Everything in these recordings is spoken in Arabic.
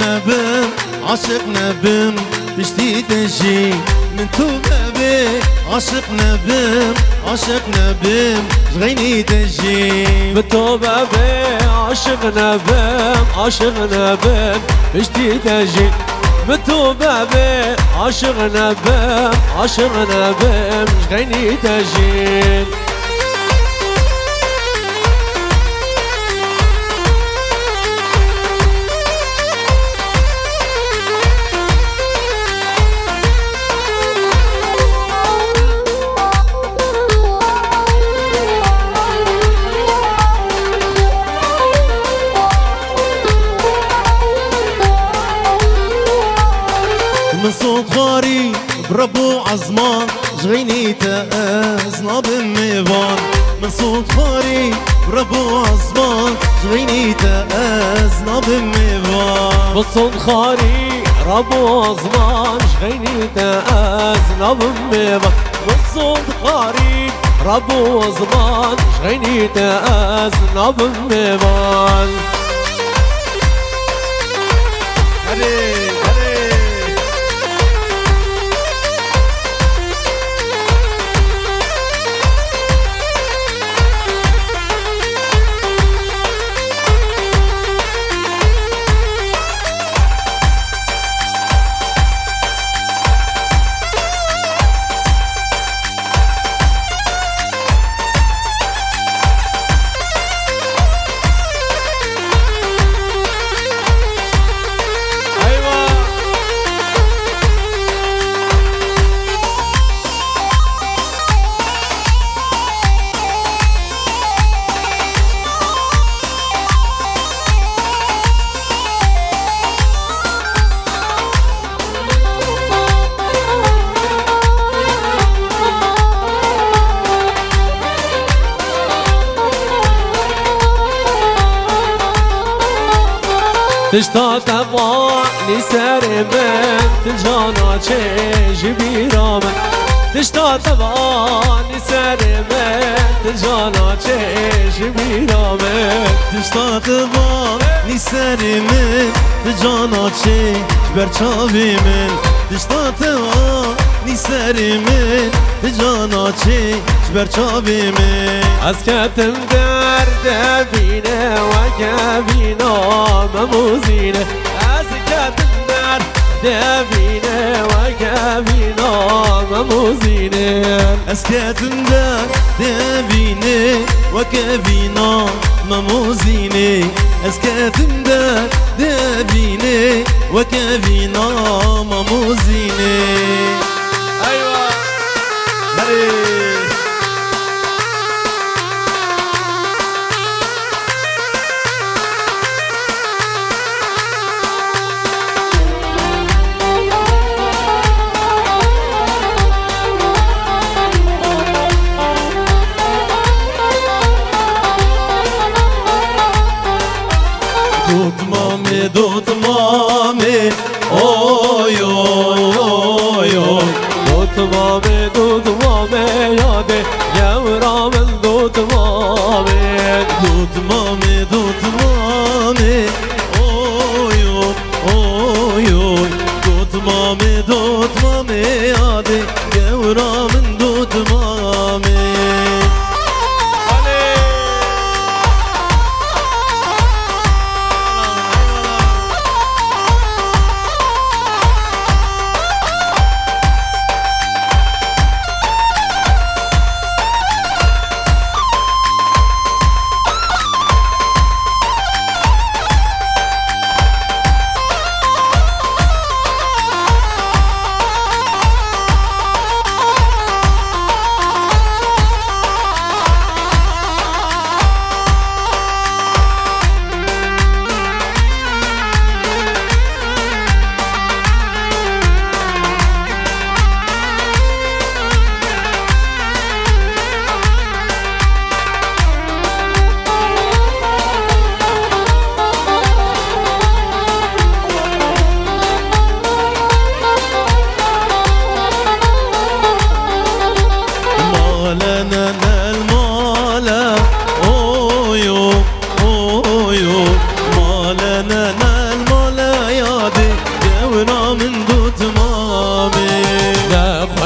نبم عاشق نبم تشتي تجي من تو بابي عاشق نبم عاشق نبم جغيني تجي من تو بابي عاشق نبم عاشق نبم تشتي تجي من تو بابي عاشق نبم عاشق نبم جغيني تجي من صوت غاري بربو عزمان جغيني تأزنا بالميفان من صوت غاري بربو عزمان جغيني تأزنا بالميفان بالصوت خاري ربو عزمان جغيني تأزنا بالميفان بالصوت خاري ربو عزمان جغيني تأزنا بالميفان تشتا تباني ساري من تلجانا چه بيرامن تشتا تباني ساري من تلجانا چه بيرامن تشتا تباني ساري من تلجانا چه برچاوي من تشتا تباني ساري من تلجانا چه برچاوي من از كتم درد بينه وكبينا مموزينه از كتم درد بينه وكبينا مموزينه اسكاتم دبيني وكبينا مموزيني اسكاتم دبيني وكبينا مموزيني ايوه دوت مامي اوي اوي اوي دوت مامي ياده يورا من دوت مامي دوت مامي اوي اوي اوي دوت مامي يادي يورا من دوت مامي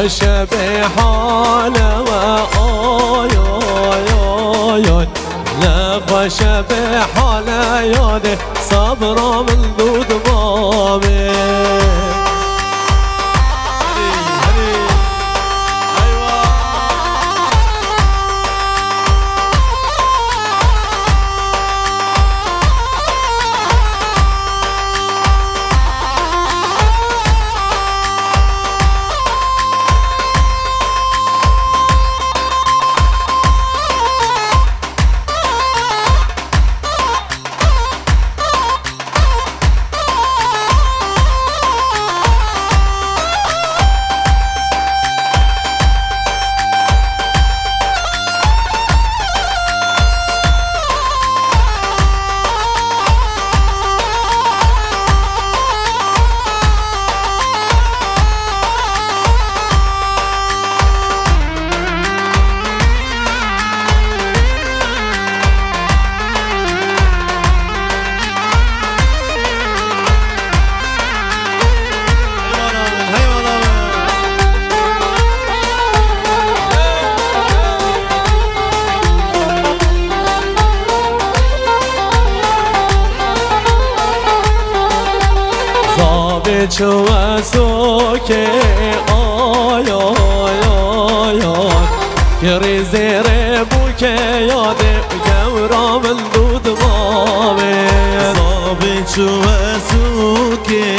خوش به حاله و آی آی آی آی لا خوش به حاله یاده صبرا من دود مامه چو سوکه آی آی آی آی گری زیر بوکه یاده گورا من دود مامه صابی چو سوکه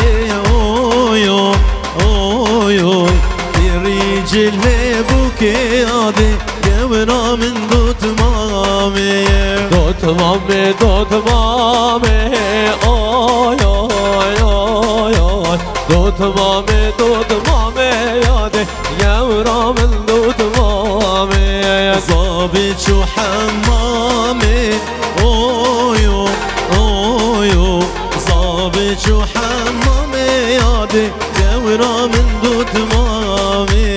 آی آی آی گری جل بوکه یاده گورا من دود مامه دود مامه دود مامه آی آی آی آی دود مامه یاده گورا من دود مامه صابی چو حمامه اویو اویو صابی چو حمامه یاده گورا من دود مامه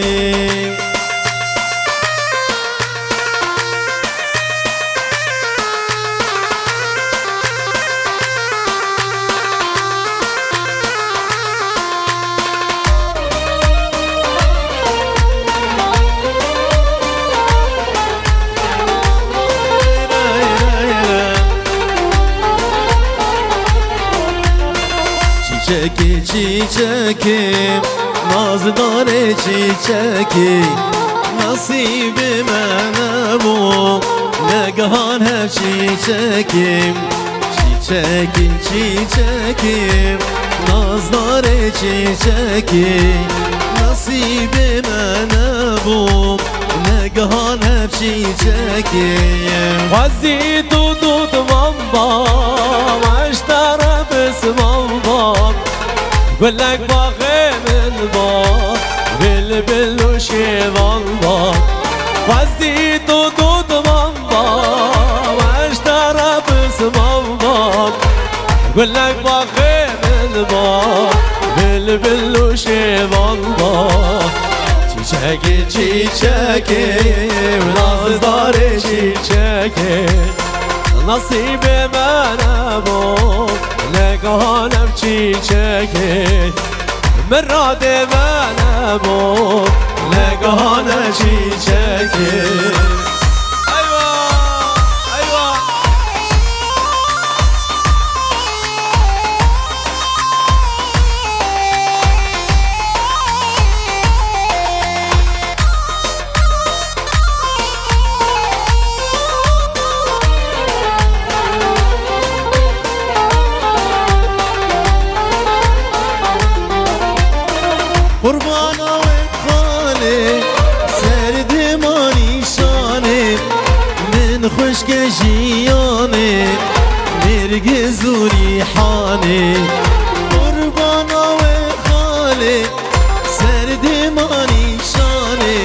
چیچکی چیچکی نازدار چیچکی نصیب من بو نگهان هف چیچکی چیچکی چیچکی نازدار چیچکی نصیب من بو نگهان هف چیچکی خوزی دود مامبا مشتر بسمامبا گلک باغه من با بل بل و شیوان با خوزی دود مامبا مشتر بسمامبا گلک باغه من با بل بل و شیوان با چیچکی چیچکی نازدار چیچکی نصیب من بو نگهانم چیچکی مراد من بو نگهانم چیچکی قربانا وخاله سرد مانی شانه من خشک جیانه مرگ زوری حانه قربانا وخاله سرد مانی شانه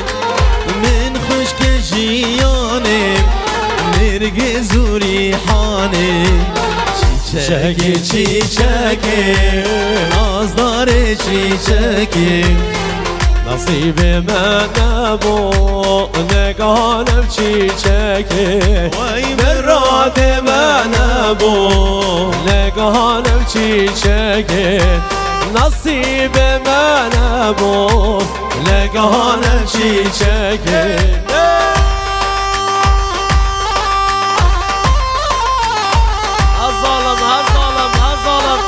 من خشک جیانه مرگ زوری حانه چیچکی چیچکی نازدار چیچکی نصیب من بو نگهانم چیچکی مراد من بو نگهانم چیچکی نصیب من بو نگهانم çiçeği. Hazalım, hazalım, hazalım.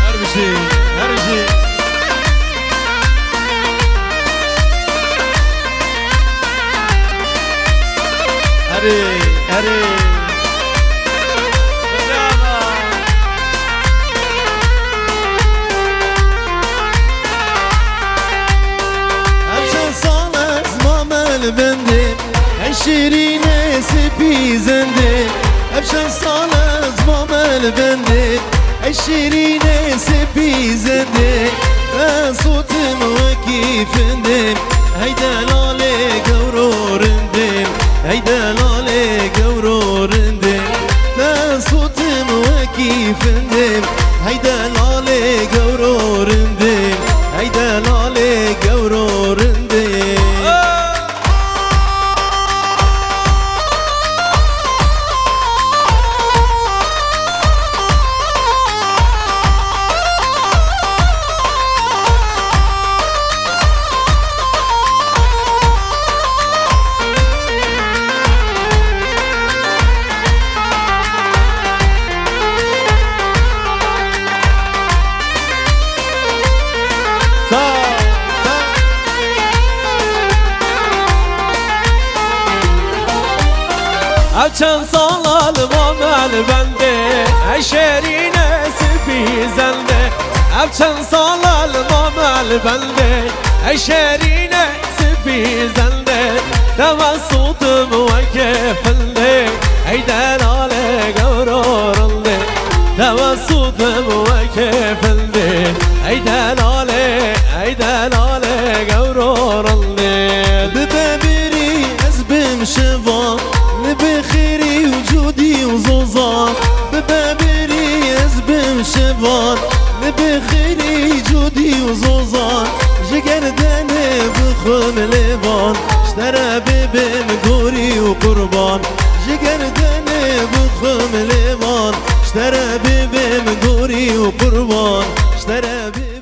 Her bir şey, her şey. Hadi, hadi. Hemşen sana zmamel bende, şirine sepizende. Hemşen sana zmamel bende, şirine sepizende. Ben sotum ve keyfindim, heyde lale gavrorindim, heyde lale gavrorindim. Ben sotum ve keyfindim, heyde lale gavrorindim, heyde lale gavrorindim. Açan salalım amel bende, eşerine sepizende. Açan salalım amel bende, eşerine sepizende. Tevassutum ve kefende, eyden ale gavrarende. Tevassutum ve kefende, eyden ale gavrarende. ببابري أزبم شفا بخيري وجودي وزوزا ببابري أزبم شفا بخيري جودي وزوزا جگر دنه بخون لبان اشترى ببن قوري وقربان جگر دنه بخون لبان اشترى ببن قوري وقربان اشترى ببن